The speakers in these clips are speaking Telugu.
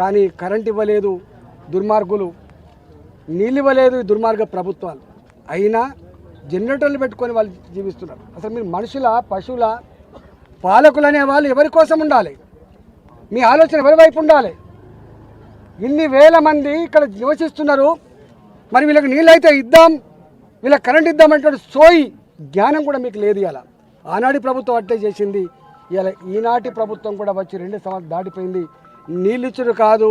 కానీ కరెంట్ ఇవ్వలేదు దుర్మార్గులు, నీళ్ళు ఇవ్వలేదు దుర్మార్గ ప్రభుత్వాలు. అయినా జనరేటర్లు పెట్టుకొని వాళ్ళు జీవిస్తున్నారు. అసలు మీరు మనుషుల పశువుల పాలకులు అనే వాళ్ళు ఎవరి కోసం ఉండాలి? మీ ఆలోచన ఎవరి వైపు ఉండాలి? ఇన్ని వేల మంది ఇక్కడ నివసిస్తున్నారు, మరి వీళ్ళకి నీళ్ళు అయితే ఇద్దాం, వీళ్ళకి కరెంట్ ఇద్దామంటే సోయి జ్ఞానం కూడా మీకు లేదు. ఇలా ఆనాటి ప్రభుత్వం అట్టే చేసింది, ఇలా ఈనాటి ప్రభుత్వం కూడా వచ్చి 2 సంవత్సరాలు దాటిపోయింది. నీళ్ళు ఇచ్చుడు కాదు,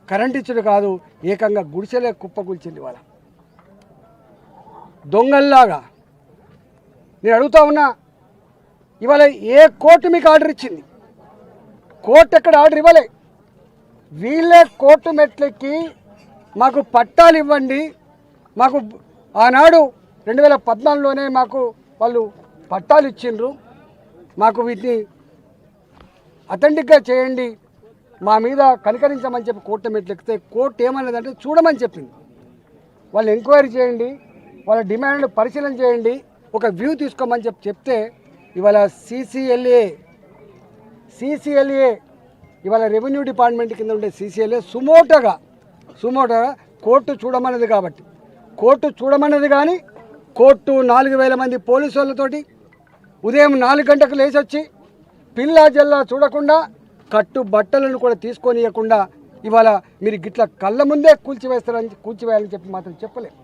కరెంట్ ఇచ్చుడు కాదు, ఏకంగా గుడిసెలే కుప్పకూల్చింది. వాళ్ళ దొంగల్లాగా నేను అడుగుతా ఉన్నా, ఇవాళ ఏ కోర్టు మీకు ఆర్డర్ ఇచ్చింది? కోర్టు ఎక్కడ ఆర్డర్ ఇవ్వలే. వీళ్ళే కోర్టు మెట్లెక్కి మాకు పట్టాలు ఇవ్వండి, మాకు ఆనాడు 2014లోనే మాకు వాళ్ళు పట్టాలు ఇచ్చిండ్రు, మాకు వీటిని అథెంటిక్గా చేయండి, మా మీద కనికరించమని చెప్పి కోర్టు మెట్లు ఎక్కితే కోర్టు ఏమన్నదంటే చూడమని చెప్పింది. వాళ్ళు ఎంక్వైరీ చేయండి, వాళ్ళ డిమాండ్లు పరిశీలన చేయండి, ఒక వ్యూ తీసుకోమని చెప్తే ఇవాళ CCLA ఇవాళ రెవెన్యూ డిపార్ట్మెంట్ కింద ఉండే CCLA సుమోటోగా కోర్టు చూడమన్నది. కాబట్టి కోర్టు చూడమన్నది, కానీ కోర్టు 4000 మంది పోలీసు వాళ్ళతోటి ఉదయం 4 గంటలకు లేచి వచ్చి పిల్లా జల్లా చూడకుండా కట్టు బట్టలను కూడా తీసుకొని ఇవ్వకుండా ఇవాళ మీరు గిట్ల కళ్ళ ముందే కూల్చివేయాలని చెప్పి మాత్రం చెప్పలేదు.